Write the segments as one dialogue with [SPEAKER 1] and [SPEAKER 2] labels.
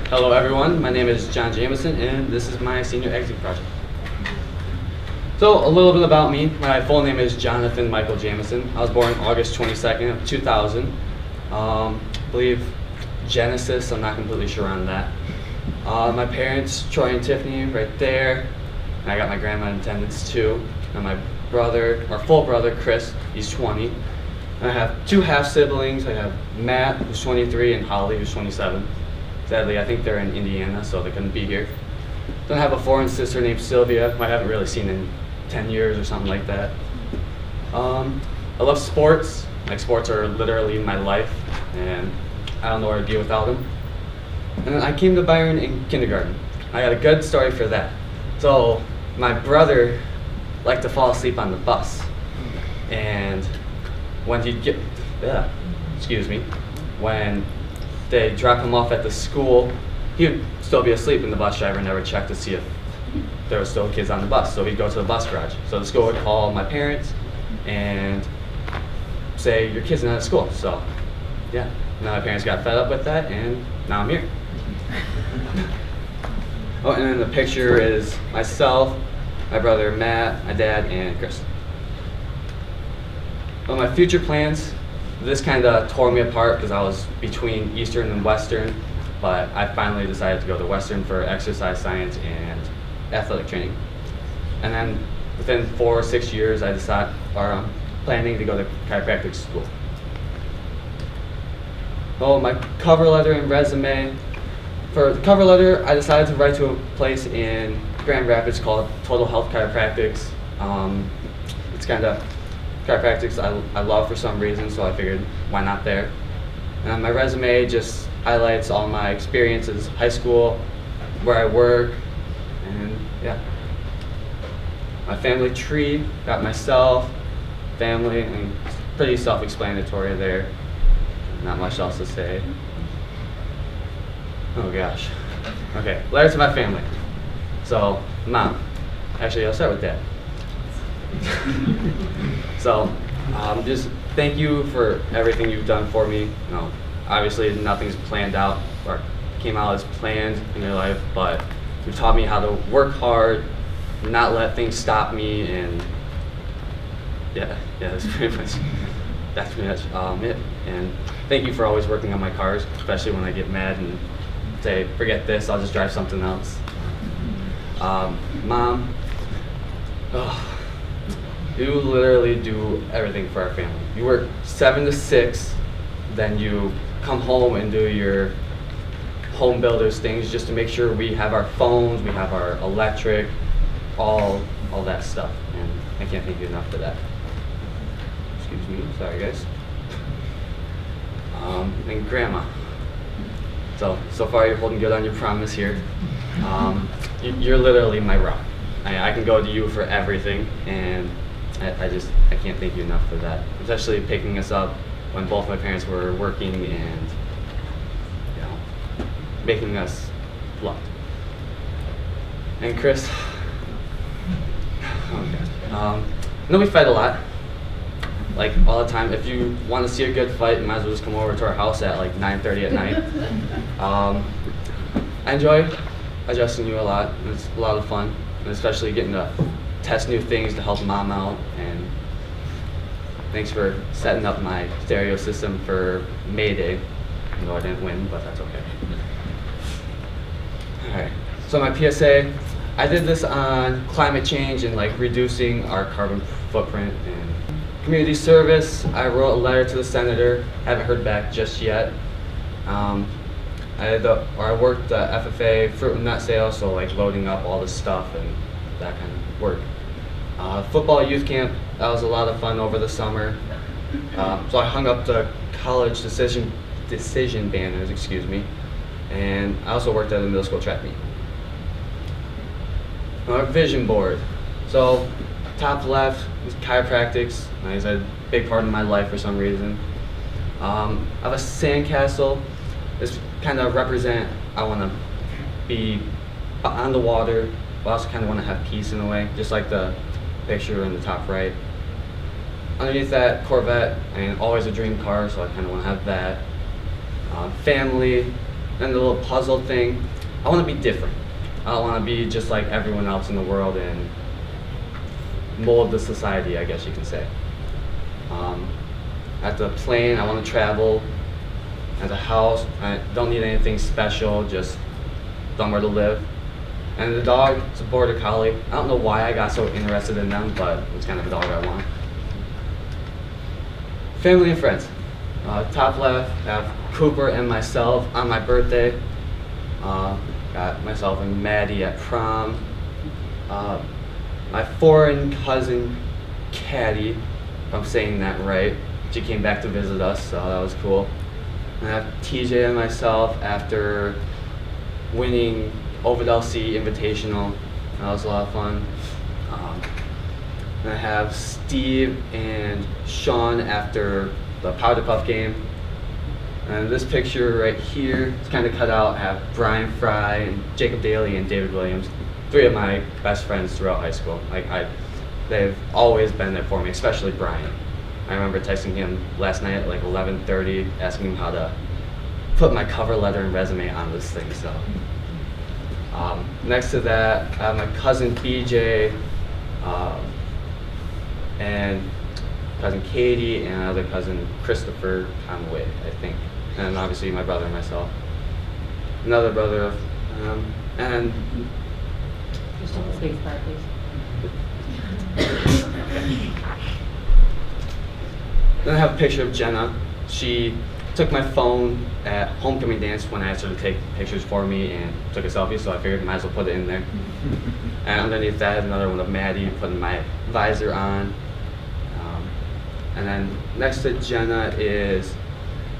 [SPEAKER 1] Hello everyone, my name is Jamison and this is my senior exit project. So a little bit about me. My full name is Jonathon Michael Jamison. I was born August 22nd of 2000. I believe Genesis, I'm not completely sure on that. My parents, Troy and Tiffany, right there. And I got my grandma in attendance too. And my brother, our full brother, Chris, he's 20. And I have two half siblings. I have Matt, who's 23, and Holly, who's 27. Sadly, I think they're in Indiana, so they couldn't be here. Then I have a foreign sister named Sylvia, who I haven't really seen in 10 years or something like that. I love sports. Like, sports are literally my life, and I don't know where I'd be without them. And then I came to Byron in kindergarten. I got a good story for that. So my brother liked to fall asleep on the bus, and when when they drop him off at the school, he would still be asleep, and the bus driver never checked to see if there were still kids on the bus. So he'd go to the bus garage. So the school would call my parents and say, your kid's not at school. So yeah, now my parents got fed up with that, and now I'm here. Oh, and then the picture is myself, my brother Matt, my dad, and Chris. Well, my future plans, this kind of tore me apart because I was between Eastern and Western, but I finally decided to go to Western for exercise science and athletic training. And then within 4 or 6 years, I'm planning to go to chiropractic school. Oh, my cover letter and resume. For the cover letter, I decided to write to a place in Grand Rapids called Total Health Chiropractics. It's kind of chiropractics I love for some reason, so I figured why not there. And my resume just highlights all my experiences, high school, where I work, and yeah. My family tree, got myself, family, and it's pretty self-explanatory there. Not much else to say. Oh gosh. Okay, letter to my family. So, Mom. Actually, I'll start with Dad. So, just thank you for everything you've done for me. Obviously nothing's planned out or came out as planned in your life, but you've taught me how to work hard, not let things stop me, and yeah, that's pretty much it. And thank you for always working on my cars, especially when I get mad and say, forget this, I'll just drive something else. Mom, you literally do everything for our family. You work 7 to 6, then you come home and do your home builders things just to make sure we have our phones, we have our electric, all that stuff. And I can't thank you enough for that. Excuse me, sorry guys. And Grandma. So far you're holding good on your promise here. You're literally my rock. I can go to you for everything, and I can't thank you enough for that. Especially picking us up when both my parents were working and making us loved. And Chris, oh God. I know we fight a lot, like all the time. If you want to see a good fight, you might as well just come over to our house at like 9:30 at night. I enjoy adjusting you a lot. It's a lot of fun, and especially getting to test new things to help Mom out. And thanks for setting up my stereo system for May Day, even though I didn't win, but that's okay. Alright, so my PSA, I did this on climate change and like reducing our carbon footprint. And community service, I wrote a letter to the senator, haven't heard back just yet. I worked the FFA, fruit and nut sales, so like loading up all the stuff and that kind of work. Football youth camp, that was a lot of fun over the summer. So I hung up the college decision banners, and I also worked at a middle school track meet. Our vision board. So top left is chiropractics. It's a big part of my life for some reason. I have a sandcastle. This kind of represent, I want to be on the water, but I also kind of want to have peace in a way, just like the picture in the top right. Underneath that, Corvette, and always a dream car, so I kind of want to have that. Family, And the little puzzle thing, I want to be different. I don't want to be just like everyone else in the world and mold the society, I guess you can say. At the plane, I want to travel. At the house, I don't need anything special, just somewhere to live. And the dog, it's a border collie. I don't know why I got so interested in them, but it's kind of a dog I want. Family and friends. Top left, I have Cooper and myself on my birthday. Got myself and Maddie at prom. My foreign cousin, Caddy, if I'm saying that right. She came back to visit us, so that was cool. And I have TJ and myself after winning Ovid LC Invitational. That was a lot of fun. And I have Steve and Sean after the Powder Puff game. And this picture right here, it's kind of cut out. I have Brian Fry and Jacob Daly and David Williams, 3 of my best friends throughout high school. They've always been there for me, especially Brian. I remember texting him last night at like 11:30, asking him how to put my cover letter and resume on this thing. So next to that, I have my cousin BJ and cousin Katie and another cousin Christopher Conway, I think, and obviously my brother and myself. Another brother, and
[SPEAKER 2] Just take the space bar, please.
[SPEAKER 1] Then I have a picture of Jenna. She took my phone at homecoming dance when I asked her to take pictures for me and took a selfie, so I figured I might as well put it in there. And underneath that, another one of Maddie putting my visor on. And then next to Jenna is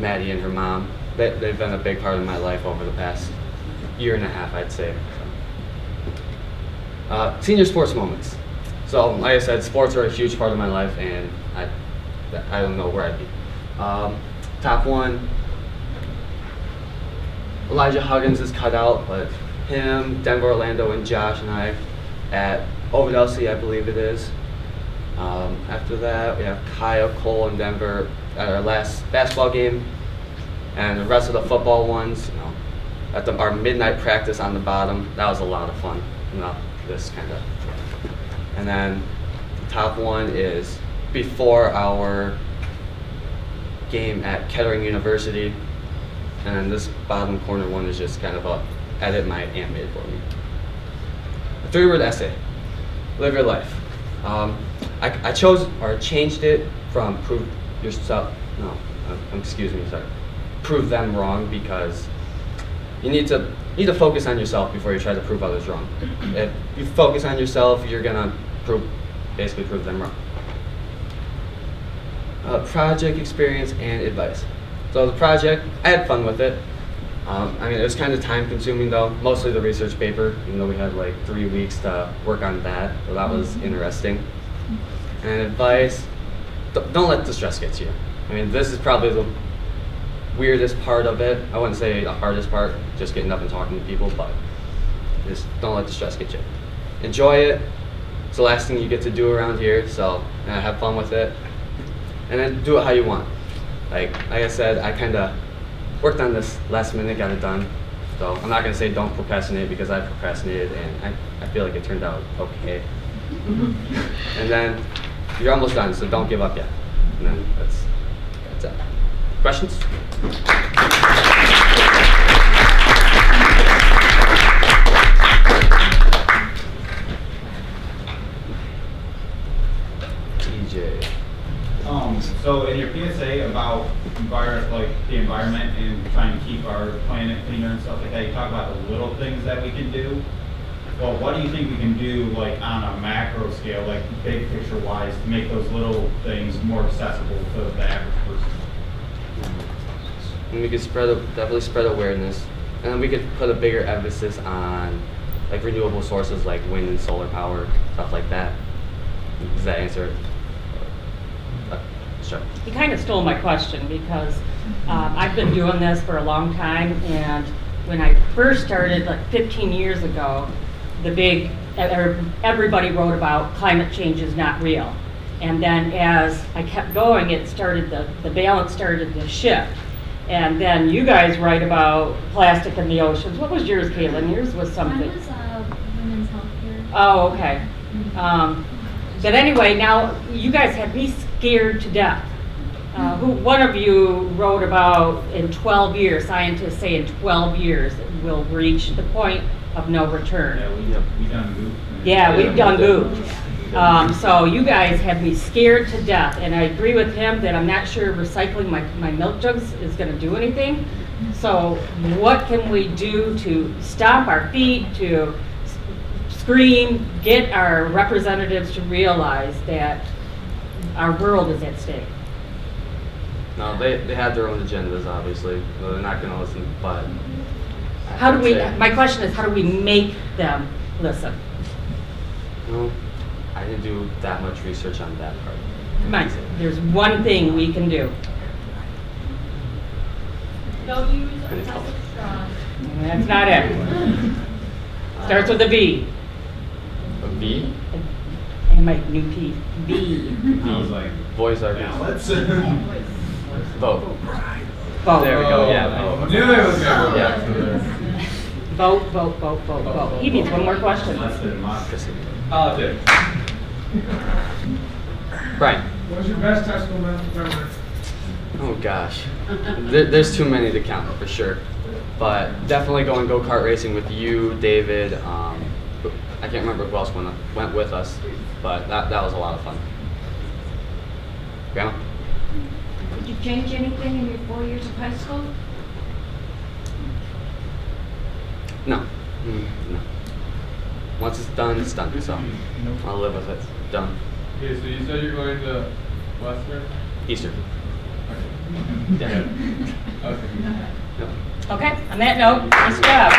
[SPEAKER 1] Maddie and her mom. They've been a big part of my life over the past year and a half, I'd say. So. Senior sports moments. So, like I said, sports are a huge part of my life, and I don't know where I'd be. Top one, Elijah Huggins is cut out, but him, Denver, Orlando, and Josh and I at Ovid LC, I believe it is. After that, we have Kyle, Cole, and Denver at our last basketball game, and the rest of the football ones, at our midnight practice on the bottom. That was a lot of fun. This kind of. And then the top one is before our game at Kettering University, and then this bottom corner one is just kind of a edit my aunt made for me. A 3-word essay: live your life. I chose or changed it from prove them wrong, because you need to focus on yourself before you try to prove others wrong. If you focus on yourself, you're gonna basically prove them wrong. Project experience and advice. So the project, I had fun with it. It was kind of time consuming though, mostly the research paper, even though we had like 3 weeks to work on that, so that was interesting. And advice, don't let the stress get to you. This is probably the weirdest part of it. I wouldn't say the hardest part, just getting up and talking to people, but just don't let the stress get you. Enjoy it. It's the last thing you get to do around here, so have fun with it. And then do it how you want. Like I said, I kind of worked on this last minute, got it done. So I'm not going to say don't procrastinate, because I procrastinated and I feel like it turned out okay. And then you're almost done, so don't give up yet. And then that's it. Questions? TJ.
[SPEAKER 3] So in your PSA about the environment and trying to keep our planet cleaner and stuff like that, you talk about the little things that we can do. Well, what do you think we can do on a macro scale, big picture wise, to make those little things more accessible to the average person?
[SPEAKER 1] And we could definitely spread awareness, and then we could put a bigger emphasis on renewable sources like wind and solar power, stuff like that. Does that answer? Sure.
[SPEAKER 2] You kind of stole my question, because I've been doing this for a long time, and when I first started 15 years ago, everybody wrote about climate change is not real. And then as I kept going, the balance started to shift. And then you guys write about plastic in the oceans. What was yours, Caitlin? Yours was something.
[SPEAKER 4] Mine was women's healthcare.
[SPEAKER 2] Oh, okay. But anyway, now you guys have me scared to death. One of you wrote about in 12 years, scientists say in 12 years we'll reach the point of no return.
[SPEAKER 3] Yeah, we done goop.
[SPEAKER 2] Yeah, we've done goop. So you guys have me scared to death, and I agree with him that I'm not sure recycling my milk jugs is gonna do anything. So what can we do to stomp our feet, to scream, get our representatives to realize that our world is at stake?
[SPEAKER 1] No, they have their own agendas, obviously. So they're not going to listen, but.
[SPEAKER 2] How do we,
[SPEAKER 1] Say-
[SPEAKER 2] my question is, how do we make them listen?
[SPEAKER 1] No, I didn't do that much research on that part.
[SPEAKER 2] Come on, there's one thing we can do.
[SPEAKER 4] Don't use
[SPEAKER 1] Good
[SPEAKER 4] a plastic straw.
[SPEAKER 2] That's not it. Starts with a V.
[SPEAKER 1] A V?
[SPEAKER 2] And my new P. V.
[SPEAKER 3] I was like,
[SPEAKER 1] Voice our
[SPEAKER 3] yeah,
[SPEAKER 1] views.
[SPEAKER 3] let's.
[SPEAKER 1] Vote.
[SPEAKER 2] Vote.
[SPEAKER 1] There we go, yeah.
[SPEAKER 3] I knew it was gonna go
[SPEAKER 1] Yeah.
[SPEAKER 3] back to there.
[SPEAKER 2] Vote, vote, vote, vote, vote. He needs one more question.
[SPEAKER 3] Less than democracy.
[SPEAKER 5] Politics.
[SPEAKER 1] Brian.
[SPEAKER 5] What's your best high school math memory?
[SPEAKER 1] Oh gosh, there's too many to count for sure, but definitely going go-kart racing with you, David. I can't remember who else went with us, but that was a lot of fun. Grandma?
[SPEAKER 6] Would you change anything in your 4 years of high school?
[SPEAKER 1] No. No. Once it's done, it's done. So I'll live with it. Done.
[SPEAKER 5] Okay, so you said you're going to Western?
[SPEAKER 1] Easter.
[SPEAKER 5] Okay.
[SPEAKER 1] Yeah.
[SPEAKER 5] Okay.
[SPEAKER 1] Yep.
[SPEAKER 2] Okay, on that note, nice job.